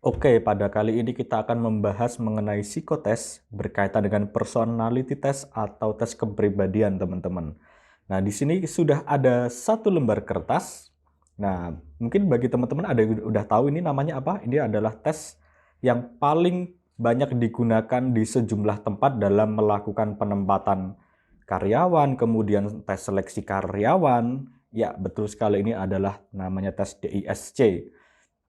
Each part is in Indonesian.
Oke, pada kali ini kita akan membahas mengenai psikotes berkaitan dengan personality test atau tes kepribadian, teman-teman. Nah, di sini sudah ada satu lembar kertas. Nah, mungkin bagi teman-teman ada yang udah tahu ini namanya apa? Ini adalah tes yang paling banyak digunakan di sejumlah tempat dalam melakukan penempatan karyawan, kemudian tes seleksi karyawan. Ya, betul sekali, ini adalah namanya tes DISC.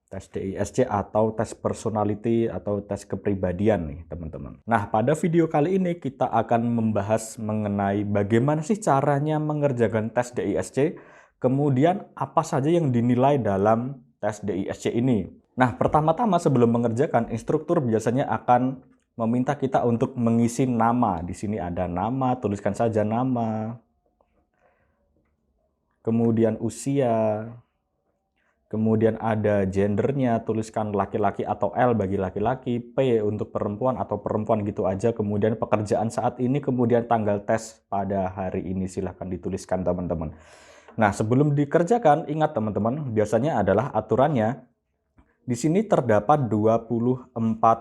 Tes DISC atau tes personality atau tes kepribadian nih, teman-teman. Nah, pada video kali ini kita akan membahas mengenai bagaimana sih caranya mengerjakan tes DISC, kemudian apa saja yang dinilai dalam tes DISC ini. Nah, pertama-tama sebelum mengerjakan, instruktur biasanya akan meminta kita untuk mengisi nama. Di sini ada nama, tuliskan saja nama. Kemudian usia. Kemudian ada gendernya, tuliskan laki-laki atau L bagi laki-laki, P untuk perempuan atau perempuan gitu aja. Kemudian pekerjaan saat ini, kemudian tanggal tes pada hari ini, silahkan dituliskan teman-teman. Nah, sebelum dikerjakan, ingat teman-teman, biasanya adalah aturannya, di sini terdapat 24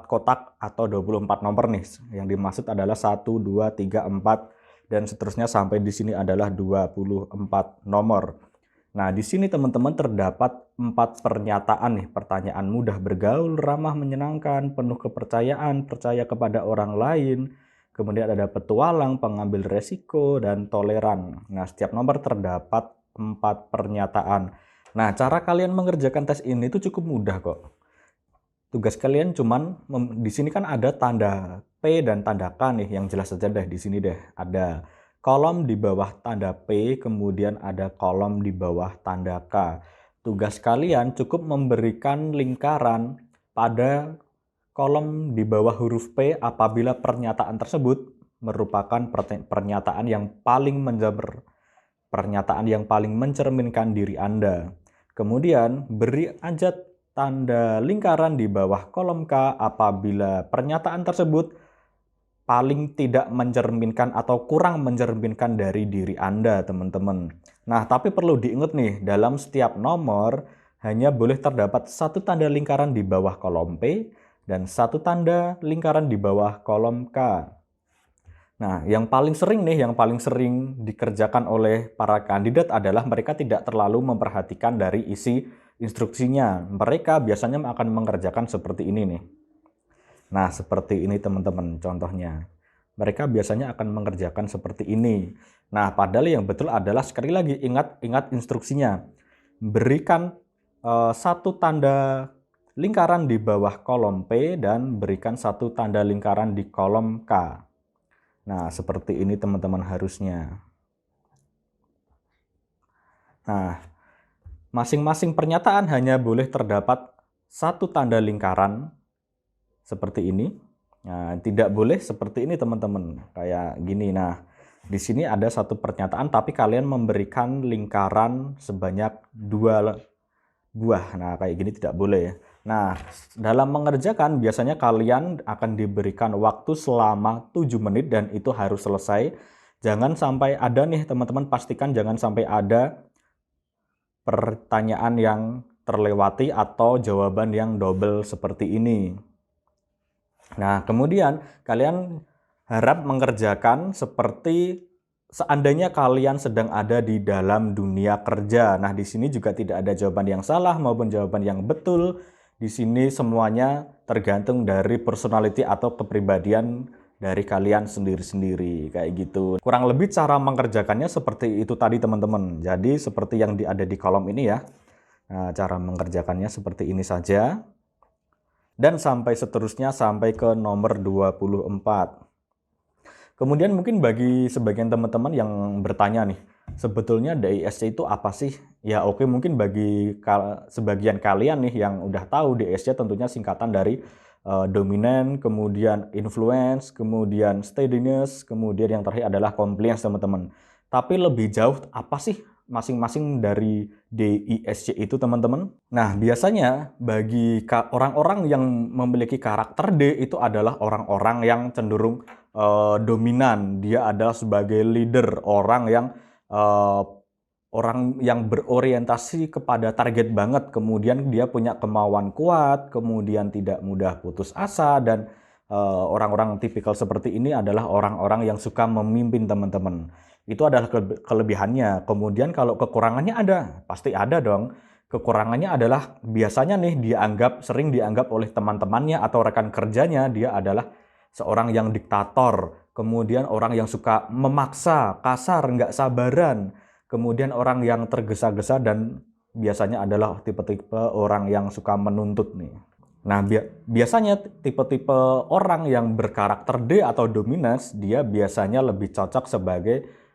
kotak atau 24 nomor nih. Yang dimaksud adalah 1, 2, 3, 4, dan seterusnya sampai di sini adalah 24 nomor. Nah, di sini teman-teman terdapat 4 pernyataan nih. Pertanyaan mudah bergaul, ramah, menyenangkan, penuh kepercayaan, percaya kepada orang lain. Kemudian ada petualang, pengambil resiko, dan toleran. Nah, setiap nomor terdapat 4 pernyataan. Nah, cara kalian mengerjakan tes ini itu cukup mudah kok. Tugas kalian cuman di sini kan ada tanda P dan tanda K nih, yang jelas saja deh di sini deh. Ada kolom di bawah tanda P, kemudian ada kolom di bawah tanda K. Tugas kalian cukup memberikan lingkaran pada kolom di bawah huruf P apabila pernyataan tersebut merupakan pernyataan yang paling mencerminkan diri Anda. Kemudian beri aja tanda lingkaran di bawah kolom K apabila pernyataan tersebut paling tidak mencerminkan atau kurang mencerminkan dari diri Anda, teman-teman. Nah, tapi perlu diingat nih, dalam setiap nomor hanya boleh terdapat satu tanda lingkaran di bawah kolom P dan satu tanda lingkaran di bawah kolom K. Nah, yang paling sering dikerjakan oleh para kandidat adalah mereka tidak terlalu memperhatikan dari isi instruksinya. Mereka biasanya akan mengerjakan seperti ini nih. Nah, seperti ini teman-teman contohnya. Mereka biasanya akan mengerjakan seperti ini. Nah, padahal yang betul adalah sekali lagi ingat instruksinya. Berikan satu tanda lingkaran di bawah kolom P dan berikan satu tanda lingkaran di kolom K. Nah, seperti ini teman-teman harusnya. Nah, masing-masing pernyataan hanya boleh terdapat satu tanda lingkaran seperti ini. Nah, tidak boleh seperti ini teman-teman, kayak gini. Nah, di sini ada satu pernyataan tapi kalian memberikan lingkaran sebanyak 2 buah. Nah, kayak gini tidak boleh ya. Nah, dalam mengerjakan biasanya kalian akan diberikan waktu selama 7 menit dan itu harus selesai. Jangan sampai ada nih teman-teman, pastikan jangan sampai ada pertanyaan yang terlewati atau jawaban yang double seperti ini. Nah, kemudian kalian harap mengerjakan seperti seandainya kalian sedang ada di dalam dunia kerja. Nah, di sini juga tidak ada jawaban yang salah maupun jawaban yang betul. Di sini semuanya tergantung dari personality atau kepribadian dari kalian sendiri-sendiri, kayak gitu. Kurang lebih cara mengerjakannya seperti itu tadi, teman-teman. Jadi seperti yang ada di kolom ini ya. Nah, cara mengerjakannya seperti ini saja. Dan sampai seterusnya sampai ke nomor 24. Kemudian mungkin bagi sebagian teman-teman yang bertanya nih, sebetulnya DISC itu apa sih? Ya oke, mungkin bagi sebagian kalian nih yang udah tahu, DISC tentunya singkatan dari dominan, kemudian influence, kemudian steadiness, kemudian yang terakhir adalah compliance, teman-teman. Tapi lebih jauh apa sih masing-masing dari DISC itu, teman-teman? Nah, biasanya bagi orang-orang yang memiliki karakter D itu adalah orang-orang yang cenderung dominan. Dia adalah sebagai leader, orang yang orang yang berorientasi kepada target banget, kemudian dia punya kemauan kuat, kemudian tidak mudah putus asa, dan orang-orang tipikal seperti ini adalah orang-orang yang suka memimpin, teman-teman. Itu adalah kelebihannya. Kemudian kalau kekurangannya ada, pasti ada dong. Kekurangannya adalah biasanya nih sering dianggap oleh teman-temannya atau rekan kerjanya dia adalah seorang yang diktator, kemudian orang yang suka memaksa, kasar, nggak sabaran, kemudian orang yang tergesa-gesa, dan biasanya adalah tipe-tipe orang yang suka menuntut nih. Nah, biasanya tipe-tipe orang yang berkarakter D atau dominans, dia biasanya lebih cocok sebagai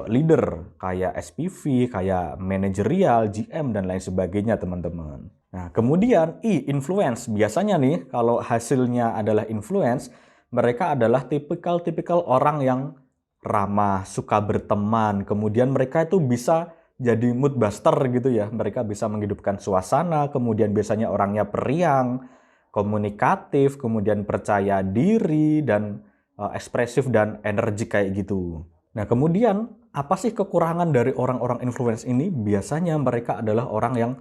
leader, kayak SPV, kayak manajerial, GM, dan lain sebagainya, teman-teman. Nah, kemudian influence. Biasanya nih, kalau hasilnya adalah influence, mereka adalah tipikal orang yang ramah, suka berteman, kemudian mereka itu bisa jadi mood buster gitu ya. Mereka bisa menghidupkan suasana, kemudian biasanya orangnya periang, komunikatif, kemudian percaya diri, dan ekspresif dan energi kayak gitu. Nah, kemudian apa sih kekurangan dari orang-orang influence ini? Biasanya mereka adalah orang yang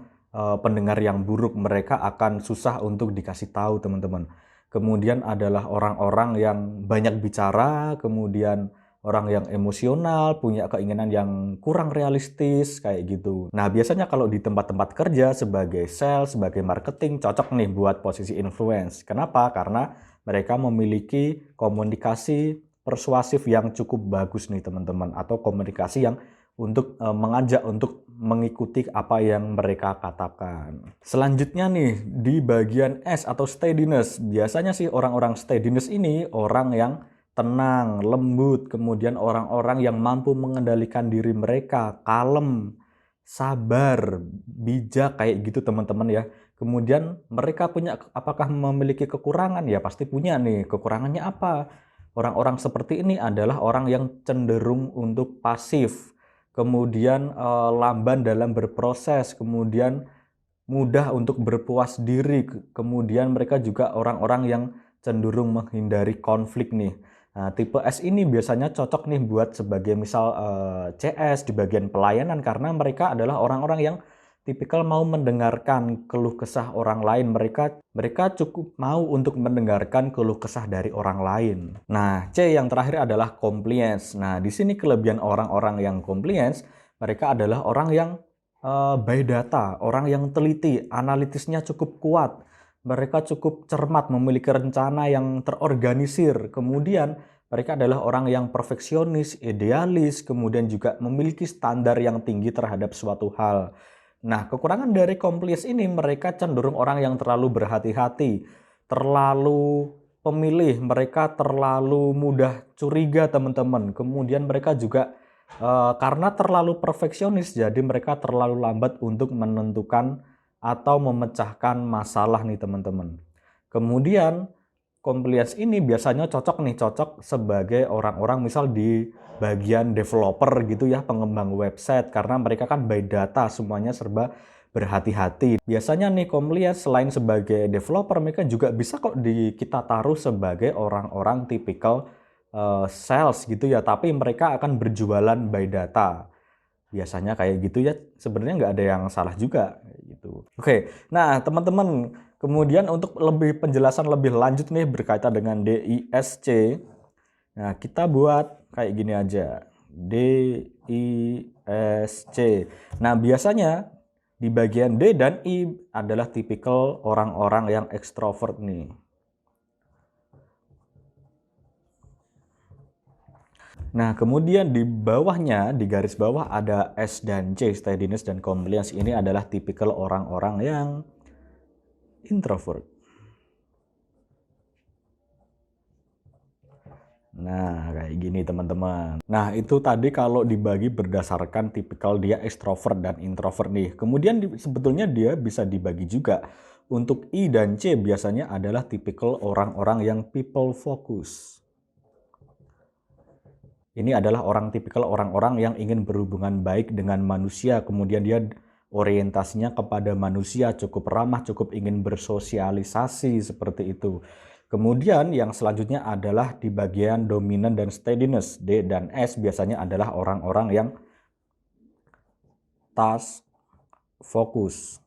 pendengar yang buruk. Mereka akan susah untuk dikasih tahu, teman-teman. Kemudian adalah orang-orang yang banyak bicara, kemudian orang yang emosional, punya keinginan yang kurang realistis, kayak gitu. Nah, biasanya kalau di tempat-tempat kerja sebagai sales, sebagai marketing, cocok nih buat posisi influence. Kenapa? Karena mereka memiliki komunikasi persuasif yang cukup bagus nih, teman-teman. Atau komunikasi yang untuk mengajak untuk mengikuti apa yang mereka katakan. Selanjutnya nih, di bagian S atau steadiness. Biasanya sih orang-orang steadiness ini orang yang tenang, lembut, kemudian orang-orang yang mampu mengendalikan diri mereka, kalem, sabar, bijak, kayak gitu, teman-teman ya. Kemudian mereka apakah memiliki kekurangan? Ya pasti punya nih. Kekurangannya apa? Orang-orang seperti ini adalah orang yang cenderung untuk pasif, kemudian lamban dalam berproses, kemudian mudah untuk berpuas diri, kemudian mereka juga orang-orang yang cenderung menghindari konflik nih. Nah, tipe S ini biasanya cocok nih buat sebagai misal CS di bagian pelayanan, karena mereka adalah orang-orang yang tipikal mau mendengarkan keluh kesah orang lain. Mereka cukup mau untuk mendengarkan keluh kesah dari orang lain. Nah, C yang terakhir adalah compliance. Nah, di sini kelebihan orang-orang yang compliance, mereka adalah orang yang by data, orang yang teliti, analitisnya cukup kuat. Mereka cukup cermat, memiliki rencana yang terorganisir. Kemudian mereka adalah orang yang perfeksionis, idealis, kemudian juga memiliki standar yang tinggi terhadap suatu hal. Nah, kekurangan dari compliance ini, mereka cenderung orang yang terlalu berhati-hati, terlalu pemilih, mereka terlalu mudah curiga, teman-teman. Kemudian mereka juga karena terlalu perfeksionis, jadi mereka terlalu lambat untuk menentukan atau memecahkan masalah nih, teman-teman. Kemudian compliance ini biasanya cocok sebagai orang-orang misal di bagian developer gitu ya, pengembang website, karena mereka kan by data, semuanya serba berhati-hati. Biasanya nih compliance selain sebagai developer, mereka juga bisa kok kita taruh sebagai orang-orang tipikal sales gitu ya, tapi mereka akan berjualan by data. Biasanya kayak gitu ya, sebenarnya nggak ada yang salah juga gitu. Oke, nah teman-teman, kemudian untuk penjelasan lebih lanjut nih berkaitan dengan DISC, nah kita buat kayak gini aja, DISC. Nah, biasanya di bagian D dan I adalah tipikal orang-orang yang ekstrovert nih. Nah, kemudian di bawahnya, di garis bawah ada S dan C, steadiness dan compliance. Ini adalah tipikal orang-orang yang introvert. Nah, kayak gini, teman-teman. Nah, itu tadi kalau dibagi berdasarkan tipikal dia extrovert dan introvert nih. Kemudian sebetulnya dia bisa dibagi juga. Untuk I dan C biasanya adalah tipikal orang-orang yang people focus. Ini adalah tipikal orang-orang yang ingin berhubungan baik dengan manusia, kemudian dia orientasinya kepada manusia, cukup ramah, cukup ingin bersosialisasi, seperti itu. Kemudian yang selanjutnya adalah di bagian dominan dan steadiness. D dan S biasanya adalah orang-orang yang task, fokus,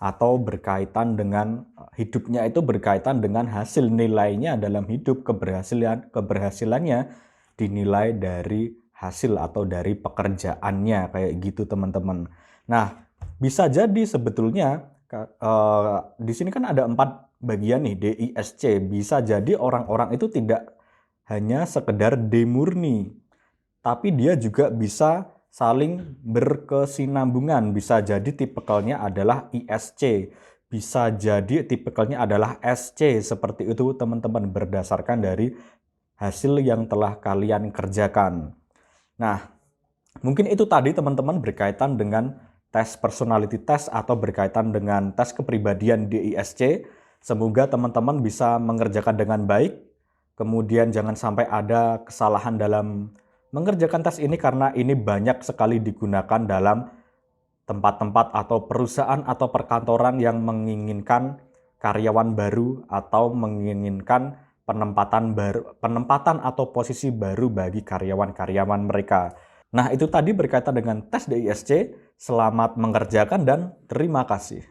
atau berkaitan dengan hidupnya itu berkaitan dengan hasil nilainya dalam hidup, keberhasilannya dinilai dari hasil atau dari pekerjaannya kayak gitu teman-teman. Nah, bisa jadi sebetulnya di sini kan ada 4 bagian nih, D, I, S, C. Bisa jadi orang-orang itu tidak hanya sekedar D murni, tapi dia juga bisa saling berkesinambungan. Bisa jadi tipikalnya adalah ISC, bisa jadi tipikalnya adalah SC, seperti itu teman-teman, berdasarkan dari hasil yang telah kalian kerjakan. Nah, mungkin itu tadi teman-teman berkaitan dengan tes personality test atau berkaitan dengan tes kepribadian DISC. Semoga teman-teman bisa mengerjakan dengan baik. Kemudian jangan sampai ada kesalahan dalam mengerjakan tes ini karena ini banyak sekali digunakan dalam tempat-tempat atau perusahaan atau perkantoran yang menginginkan karyawan baru atau menginginkan penempatan atau posisi baru bagi karyawan-karyawan mereka. Nah, itu tadi berkaitan dengan tes DISC. Selamat mengerjakan dan terima kasih.